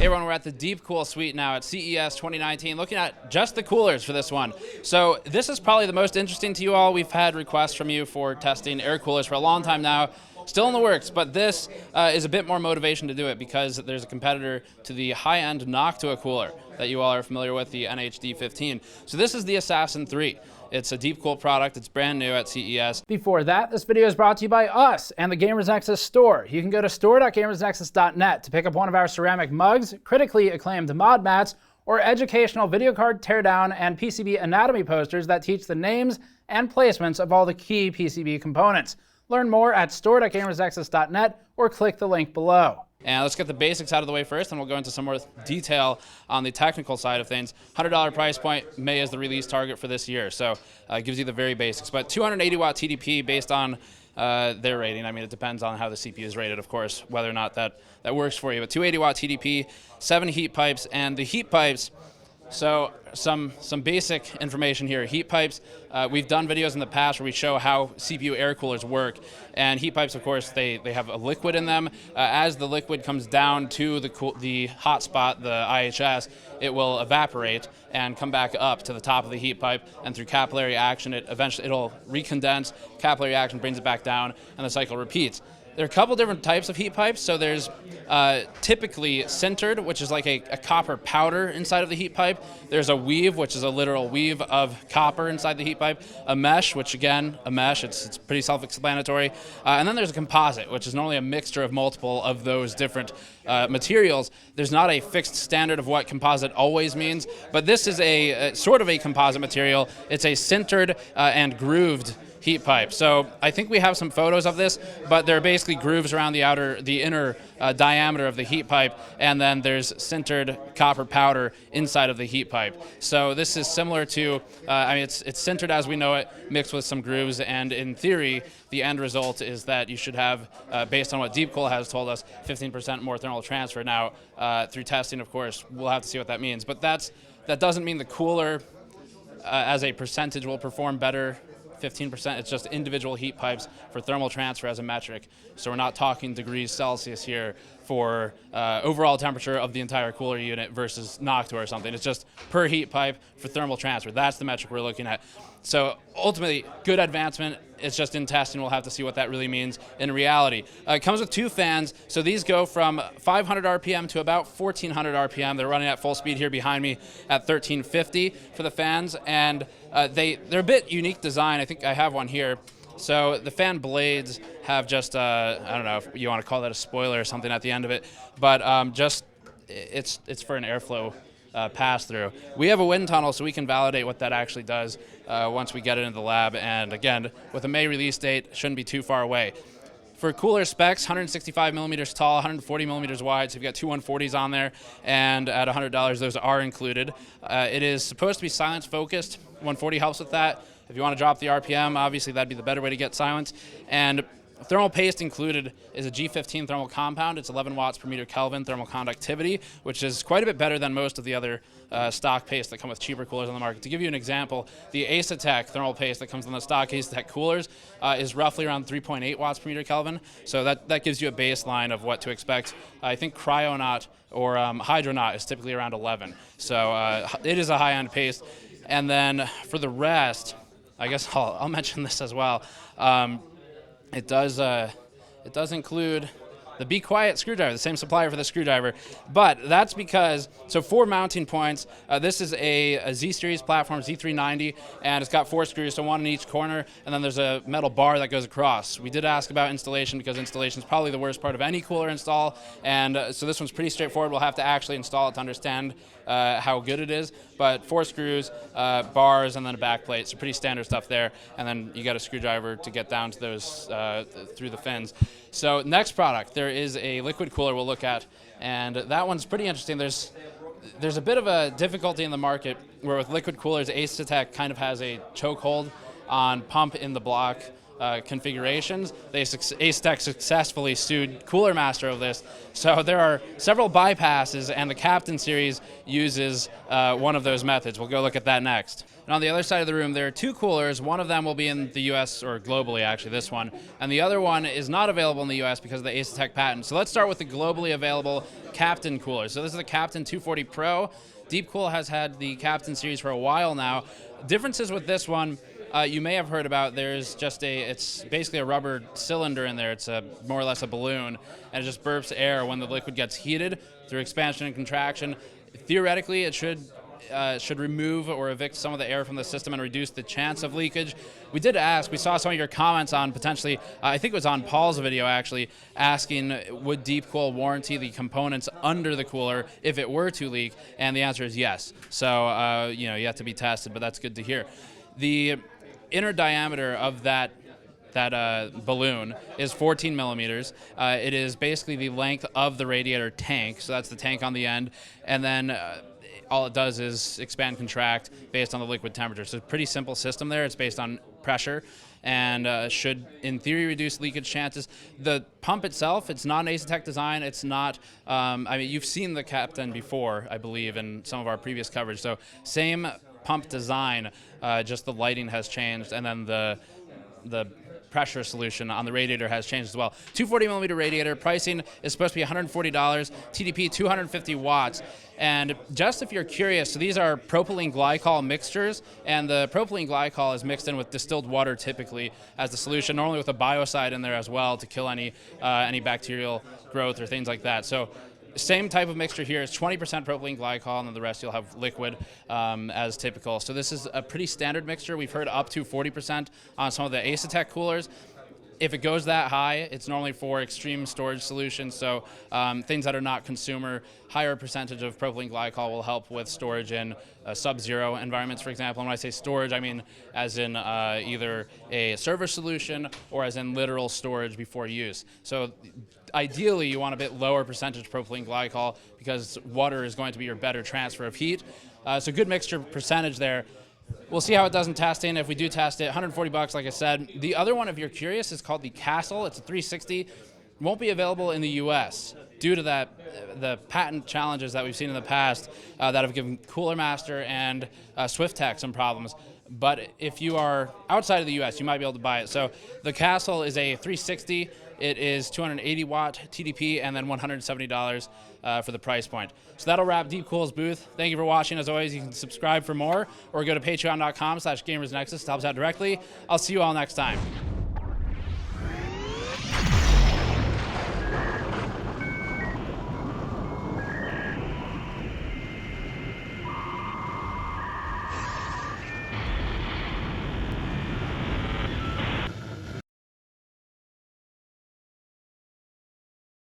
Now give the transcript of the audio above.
Hey everyone, we're at the Deepcool suite now at CES 2019, looking at just the coolers for this one. So this is probably the most interesting to you all. We've had requests from you for testing air coolers for a long time now. Still in the works, but this is a bit more motivation to do it because there's a competitor to the high-end Noctua cooler that you all are familiar with, the NH-D15. So this is the Assassin III. It's a Deepcool product. It's brand new at CES. Before that, this video is brought to you by us and the Gamers Nexus store. You can go to store.gamersnexus.net to pick up one of our ceramic mugs, critically acclaimed mod mats, or educational video card teardown and PCB anatomy posters that teach the names and placements of all the key PCB components. Learn more at store.gamersnexus.net or click the link below. And let's get the basics out of the way first, and we'll go into some more detail on the technical side of things. $100 price point. May is the release target for this year, so it gives you the very basics. But 280 watt TDP based on their rating. I mean, it depends on how the CPU is rated, of course, whether or not that works for you. But 280 watt TDP, 7 heat pipes, and the heat pipes. So some basic information here. Heat pipes, we've done videos in the past where we show how CPU air coolers work. And heat pipes, of course, they have a liquid in them. As the liquid comes down to the hot spot, the IHS, it will evaporate and come back up to the top of the heat pipe. And through capillary action, it'll recondense. Capillary action brings it back down, and the cycle repeats. There are a couple different types of heat pipes. So there's typically sintered, which is like a copper powder inside of the heat pipe. There's a weave, which is a literal weave of copper inside the heat pipe. A mesh, which again, a mesh, it's pretty self-explanatory. And then there's a composite, which is normally a mixture of multiple of those different materials. There's not a fixed standard of what composite always means, but this is a sort of a composite material. It's a sintered and grooved heat pipe. So I think we have some photos of this, but there are basically grooves around the inner diameter of the heat pipe, and then there's sintered copper powder inside of the heat pipe. So this is similar to, I mean, it's sintered as we know it, mixed with some grooves, and in theory, the end result is that you should have, based on what Deepcool has told us, 15% more thermal transfer. Now, through testing, of course, we'll have to see what that means. But that doesn't mean the cooler, as a percentage, will perform better. 15%, it's just individual heat pipes for thermal transfer as a metric. So we're not talking degrees Celsius here for overall temperature of the entire cooler unit versus Noctua or something. It's just per heat pipe for thermal transfer. That's the metric we're looking at. So ultimately, good advancement. It's just in testing. We'll have to see what that really means in reality. It comes with 2 fans. So these go from 500 RPM to about 1400 RPM. They're running at full speed here behind me at 1350 for the fans. And they're a bit unique design. I think I have one here. So the fan blades have just, I don't know if you want to call that a spoiler or something at the end of it, but just it's for an airflow pass-through. We have a wind tunnel, so we can validate what that actually does once we get it into the lab. And again, with a May release date, shouldn't be too far away. For cooler specs, 165 millimeters tall, 140 millimeters wide, so you've got 2 140s on there, and at $100, those are included. It is supposed to be silence focused. 140 helps with that. If you want to drop the RPM, obviously that'd be the better way to get silence. And thermal paste included is a G15 thermal compound. It's 11 watts per meter Kelvin thermal conductivity, which is quite a bit better than most of the other stock paste that come with cheaper coolers on the market. To give you an example, the Asetek thermal paste that comes on the stock Asetek coolers is roughly around 3.8 watts per meter Kelvin. So that gives you a baseline of what to expect. I think Cryonaut or Hydronaut is typically around 11. So it is a high-end paste. And then for the rest, I guess I'll mention this as well. It does include the Be Quiet screwdriver, the same supplier for the screwdriver, but that's because, so 4 mounting points. This is a Z-Series platform, Z390, and it's got 4 screws, so 1 in each corner, and then there's a metal bar that goes across. We did ask about installation because installation is probably the worst part of any cooler install, and so this one's pretty straightforward. We'll have to actually install it to understand how good it is, but 4 screws, bars, and then a back plate, so pretty standard stuff there, and then you got a screwdriver to get down to those through the fins. So next product, there is a liquid cooler we'll look at, and that one's pretty interesting. There's a bit of a difficulty in the market where with liquid coolers, Asetek kind of has a chokehold on pump in the block configurations. Asetek successfully sued Cooler Master of this. So there are several bypasses, and the Captain series uses one of those methods. We'll go look at that next. And on the other side of the room, there are two coolers. One of them will be in the US, or globally actually, this one. And the other one is not available in the US because of the Asetek patent. So let's start with the globally available Captain cooler. So this is the Captain 240 Pro. Deepcool has had the Captain series for a while now. Differences with this one, you may have heard about. There's just it's basically a rubber cylinder in there. It's more or less a balloon, and it just burps air when the liquid gets heated through expansion and contraction. Theoretically, it should remove or evict some of the air from the system and reduce the chance of leakage. We did ask, we saw some of your comments on potentially, I think it was on Paul's video actually, asking would Deepcool warranty the components under the cooler if it were to leak, and the answer is yes. So, you have to be tested, but that's good to hear. The inner diameter of that balloon is 14 millimeters. It is basically the length of the radiator tank, so that's the tank on the end, and then all it does is expand, contract based on the liquid temperature. So it's a pretty simple system there. It's based on pressure and should, in theory, reduce leakage chances. The pump itself, it's not an Asetek design. It's not, I mean, you've seen the Captain before, I believe, in some of our previous coverage. So same pump design, just the lighting has changed, and then the pressure solution on the radiator has changed as well. 240 millimeter radiator, pricing is supposed to be $140, TDP 250 watts. And just if you're curious, so these are propylene glycol mixtures, and the propylene glycol is mixed in with distilled water typically as the solution, normally with a biocide in there as well to kill any bacterial growth or things like that. So same type of mixture here. It's 20% propylene glycol, and then the rest you'll have liquid as typical. So this is a pretty standard mixture. We've heard up to 40% on some of the Asetek coolers. If it goes that high, it's normally for extreme storage solutions, so things that are not consumer. Higher percentage of propylene glycol will help with storage in sub-zero environments, for example. And when I say storage, I mean as in either a server solution or as in literal storage before use. So ideally, you want a bit lower percentage propylene glycol because water is going to be your better transfer of heat. So good mixture percentage there. We'll see how it does in testing. If we do test it, $140, like I said. The other one, if you're curious, is called the Castle. It's a 360. Won't be available in the US due to the patent challenges that we've seen in the past that have given Cooler Master and SwiftTech some problems. But if you are outside of the US, you might be able to buy it. So the Castle is a 360. It is 280 watt TDP and then $170 for the price point. So that'll wrap Deepcool's booth. Thank you for watching. As always, you can subscribe for more or go to patreon.com/gamersnexus to help us out directly. I'll see you all next time.